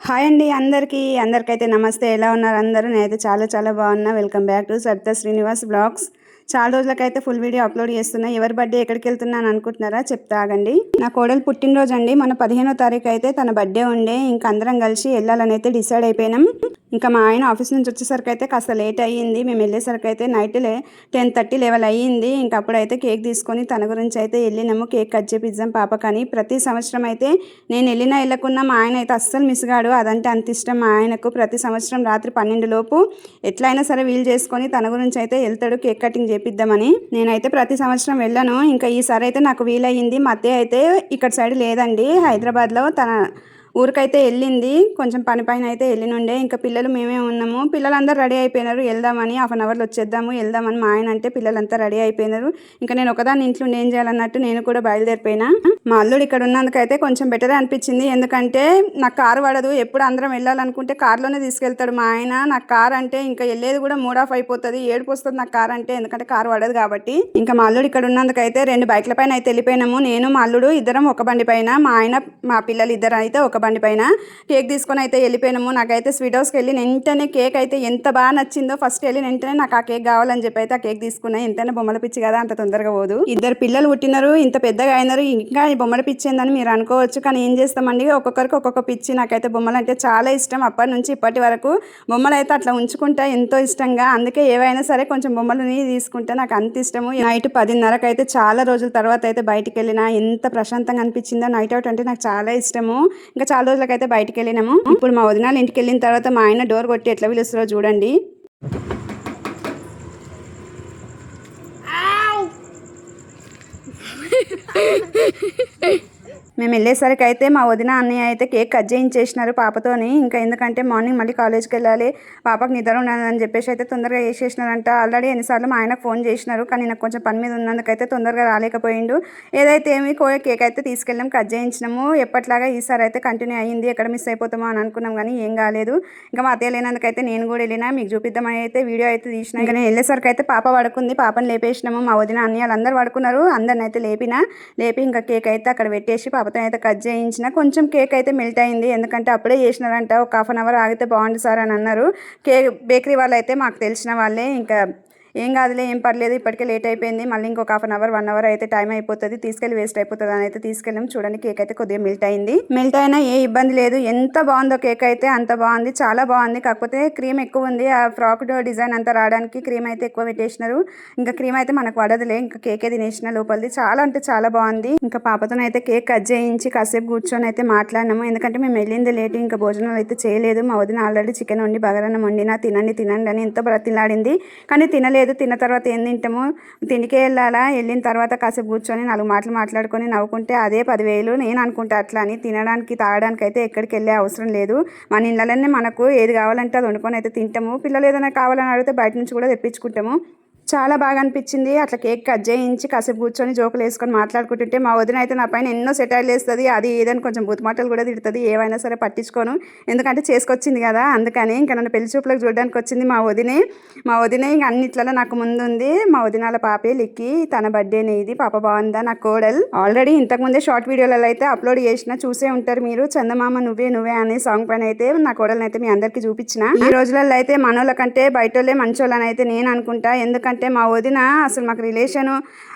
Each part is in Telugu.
హాయ్ అండి అందరికైతే నమస్తే. ఎలా ఉన్నారు అందరూ? నేనైతే చాలా బాగున్నా. Welcome back to Saritha Srinivas blogs. చాలా రోజులకైతే ఫుల్ వీడియో అప్లోడ్ చేస్తున్నా. ఎవరి బర్త్డే ఎక్కడికి వెళ్తున్నాను అనుకుంటున్నారా? చెప్తా ఆగండి. నా కోడలు పుట్టినరోజు అండి. మన 15వ తారీఖు అయితే తన బర్త్డే ఉండే. ఇంకా అందరం కలిసి వెళ్ళాలని అయితే డిసైడ్ అయిపోయినాం. ఇంకా మా ఆయన ఆఫీస్ నుంచి వచ్చేసరికి అయితే కాస్త లేట్ అయ్యింది. మేము వెళ్ళేసరికి అయితే నైట్ 10:30, 11 అయ్యింది. ఇంకా అప్పుడైతే కేక్ తీసుకొని తన గురించి అయితే వెళ్ళినాము. కేక్ కట్ చేపిద్దాం పాపకని. ప్రతి సంవత్సరం అయితే నేను వెళ్ళకున్నా మా ఆయన అయితే అస్సలు మిస్ కాడు. అదంటే అంత ఇష్టం మా ఆయనకు. ప్రతి సంవత్సరం రాత్రి 12 లోపు ఎట్లయినా సరే వీలు చేసుకొని తన గురించి అయితే వెళ్తాడు కేక్ కటింగ్ చేపిద్దామని. నేనైతే ప్రతి సంవత్సరం వెళ్ళాను. ఇంకా ఈసారి అయితే నాకు వీలయ్యింది. మా అత్తయ్య అయితే ఇక్కడ సైడ్ లేదండి, హైదరాబాద్లో తన ఊరికైతే వెళ్ళింది. కొంచెం పని పైన అయితే వెళ్ళినుండే. ఇంకా పిల్లలు మేమే ఉన్నాము. పిల్లలందరూ రెడీ అయిపోయినారు వెళ్దామని. హాఫ్ అన్ అవర్లో వెళ్దామని మా ఆయన అంటే పిల్లలంతా రెడీ అయిపోయినారు. ఇంకా నేను ఒకదాన్ని ఇంట్లో ఏం చేయాలన్నట్టు నేను కూడా బయలుదేరిపోయినా. మా అల్లుడు ఇక్కడ ఉన్నందుకైతే కొంచెం బెటరే అనిపించింది. ఎందుకంటే నాకు కారు పడదు. ఎప్పుడు అందరం వెళ్ళాలనుకుంటే కార్లోనే తీసుకెళ్తాడు మా ఆయన. నాకు కార్ అంటే ఇంకా వెళ్ళేది కూడా మూడ్ ఆఫ్ అయిపోతుంది, ఏడుపు వస్తుంది నాకు కార్ అంటే. ఎందుకంటే కారు పడదు కాబట్టి. ఇంకా మా అల్లుడు ఇక్కడ ఉన్నందుకైతే 2 బైక్ల పైన అయితే వెళ్ళిపోయినాము. నేను మా అల్లుడు ఇద్దరం ఒక బండి పైన, మా ఆయన మా పిల్లలు ఇద్దరు అయితే ఒక బండి పైన కేక్ తీసుకొని అయితే వెళ్ళిపోయినాము. నాకైతే స్వీట్ హౌస్కి వెళ్ళి వెంటనే కేక్ అయితే ఎంత బాగా నచ్చిందో. ఫస్ట్ వెళ్ళి వెంటనే నాకు ఆ కేక్ కావాలని చెప్పి అయితే ఆ కేక్ తీసుకున్నా. ఎంతైనా బొమ్మల పిచ్చి కదా, అంత తొందరగా పోదు. 2 పిల్లలు పుట్టినారు, ఇంత పెద్దగా అయినారు, ఇంకా ఈ బొమ్మల పిచ్చి ఏందని మీరు అనుకోవచ్చు. కానీ ఏం చేస్తామండి, ఒక్కొక్కరికి ఒక్కొక్క పిచ్చి. నాకైతే బొమ్మలు అంటే చాలా ఇష్టం. అప్పటి నుంచి ఇప్పటి వరకు బొమ్మలు అయితే అట్లా ఉంచుకుంటా ఎంతో ఇష్టంగా. అందుకే ఏవైనా సరే కొంచెం బొమ్మలని తీసుకుంటే నాకు అంత ఇష్టము. నైట్ 10:30కి అయితే చాలా రోజుల తర్వాత అయితే బయటికి వెళ్ళినా. ఎంత ప్రశాంతంగా అనిపించిందో. నైట్ అవుట్ అంటే నాకు చాలా ఇష్టము. ఇంకా చాలా రోజులకైతే బయటికి వెళ్ళినాము. ఇప్పుడు మా వదినాలు ఇంటికి వెళ్ళిన తర్వాత మా ఆయన డోర్ కొట్టి ఎట్లా పిలుస్తారో చూడండి. మేము వెళ్ళేసరికి అయితే మా వదిన అన్నయ్య అయితే కేక్ కట్ చేయించేసినారు పాపతోని. ఇంకా ఎందుకంటే మార్నింగ్ మళ్ళీ కాలేజ్కి వెళ్ళాలి, పాపకు నిద్ర ఉన్నదని చెప్పేసి అయితే తొందరగా వేసేసినారంట. ఆల్రెడీ ఎన్నిసార్లు మా ఆయనకు ఫోన్ చేసినారు, కానీ నాకు కొంచెం పని మీద ఉన్నందుకైతే తొందరగా రాలేకపోయిండు. ఏదైతే ఏమి కేక్ అయితే తీసుకెళ్ళాం, కట్ చేయించినాము. ఎప్పట్లాగా ఈసారి అయితే కంటిన్యూ అయ్యింది. ఎక్కడ మిస్ అయిపోతామో అని అనుకున్నాం, కానీ ఏం కాలేదు. ఇంకా మా అత్తయ్య లేనందుకైతే నేను కూడా వెళ్ళినా, మీకు చూపిద్దామని అయితే వీడియో అయితే తీసినా. ఇంకా నేను వెళ్ళేసరికి అయితే పాప పడుకుంది, పాపని లేపేసినాము. మా వదిన అన్నయ్యలు అందరు పడుకున్నారు. అందరిని అయితే లేపి ఇంకా కేక్ అయితే అక్కడ పెట్టేసి పాపతో అయితే కట్ చేయించిన. కొంచెం కేక్ అయితే మెల్ట్ అయింది, ఎందుకంటే అప్పుడే చేసినారంట. ఒక హాఫ్ అన్ అవర్ ఆగితే బాగుంది సార్ అని అన్నారు. బేకరీ వాళ్ళు అయితే మాకు తెలిసిన వాళ్ళే. ఇంకా ఏం కాదులే, ఏం పర్లేదు, ఇప్పటికే లేట్ అయిపోయింది, మళ్ళీ ఇంకొక హాఫ్ అన్ అవర్ 1 అవర్ అయితే టైం అయిపోతుంది, తీసుకెళ్ళి వేస్ట్ అయిపోతుంది అని అయితే తీసుకెళ్ళాం. చూడండి కేక్ అయితే కొద్దిగా మెల్ట్ అయింది. మెల్ట్ అయినా ఏ ఇబ్బంది లేదు. ఎంత బాగుందో కేక్ అయితే అంత బాగుంది, చాలా బాగుంది. కాకపోతే క్రీమ్ ఎక్కువ ఉంది. ఆ ఫ్రాక్ డిజైన్ అంతా రావడానికి క్రీమ్ అయితే ఎక్కువ పెట్టేసినారు. ఇంకా క్రీమ్ అయితే మనకు పడదులే. ఇంకా కేకే తినేసిన లోపలిది. చాలా అంటే చాలా బాగుంది. ఇంకా పాపతోనైతే కేక్ కట్ చేయించి కాసేపు కూర్చొని అయితే మాట్లాడినాము. ఎందుకంటే మేము వెళ్ళింది లేట్, ఇంకా భోజనాలు అయితే చేయలేదు. మా వదిన ఆల్రెడీ చికెన్ వండి బగారన్నం వండినా తినండి అని ఎంతో బ్రతిలాడింది, కానీ తినలేదు. తిన్న తర్వాత ఏం తింటాము, తిండికే వెళ్ళాలా. వెళ్ళిన తర్వాత కాసేపు కూర్చొని 4 మాటలు మాట్లాడుకొని నవ్వుకుంటే అదే 10,000 నేను అనుకుంటా. అట్లా అని తినడానికి తాగడానికి అయితే ఎక్కడికి వెళ్ళే అవసరం లేదు. మన ఇళ్ళలోనే మనకు ఏది కావాలంటే అది వండుకొని అయితే తింటాము. పిల్లలు ఏదైనా కావాలని అడిగితే బయట నుంచి కూడా తెప్పించుకుంటాము. చాలా బాగా అనిపించింది. అట్లా కేక్ కట్ చేయించి కాసేపు కూర్చొని జోకులు వేసుకొని మాట్లాడుకుంటుంటే మా వదిన అయితే నా పైన ఎన్నో సెటైర్లు వేస్తుంది. అది ఏదైనా కొంచెం బూతుమాటలు కూడా తిడుతుంది. ఏవైనా సరే పట్టించుకోను, ఎందుకంటే చేసుకొచ్చింది కదా. అందుకని ఇంకా నన్ను పెళ్లి చూపులకు చూడడానికి వచ్చింది మా వదినే. ఇంకా అన్నిట్లలో నాకు ముందుంది. మా వదినాల పాపే లిక్కి, తన బర్త్డేనే ఇది. పాప బాగుందా, నా కోడలు. ఆల్రెడీ ఇంతకుముందే షార్ట్ వీడియోలలో అయితే అప్లోడ్ చేసిన, చూసే ఉంటారు మీరు. చందమామ నువ్వే అనే సాంగ్ పైన అయితే నా కోడలను అయితే మీ అందరికీ చూపించిన. ఈ రోజులలో అయితే మనోళ్ళ కంటే బయటోళ్ళే మంచోళ్ళని అయితే నేను అనుకుంటా. ఎందుకంటే మా వదిన అసలు మాకు రిలేషను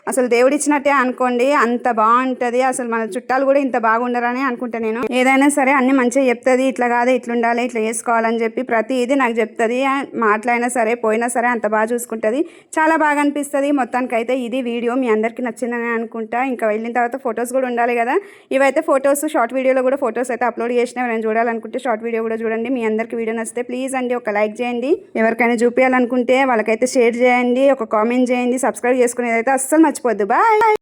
అసలు దేవుడిచ్చినట్టే అనుకోండి, అంత బాగుంటుంది. అసలు మన చుట్టాలు కూడా ఇంత బాగుండరని అనుకుంటా నేను. ఏదైనా సరే అన్ని మంచిగా చెప్తుంది. ఇట్లా కాదు, ఇట్లా ఉండాలి, ఇట్లా చేసుకోవాలని చెప్పి ప్రతి ఇది నాకు చెప్తుంది. మాటలైనా సరే పోయినా సరే అంత బాగా చూసుకుంటుంది. చాలా బాగా అనిపిస్తుంది. మొత్తానికైతే ఇది వీడియో మీ అందరికీ నచ్చిందని అనుకుంటా. ఇంకా వెళ్ళిన తర్వాత ఫొటోస్ కూడా ఉండాలి కదా. ఇవైతే ఫొటోస్ షార్ట్ వీడియోలో కూడా ఫొటోస్ అయితే అప్లోడ్ చేసినా. నేను చూడాలనుకుంటే షార్ట్ వీడియో కూడా చూడండి. మీ అందరికీ వీడియో నచ్చితే ప్లీజ్ అండి ఒక లైక్ చేయండి. ఎవరికైనా చూపించాలనుకుంటే వాళ్ళకైతే షేర్ చేయండి, ఒక కామెంట్ చేయండి, సబ్స్క్రైబ్ చేసుకునేది అయితే అస్సలు మర్చిపోద్దు. బాయ్.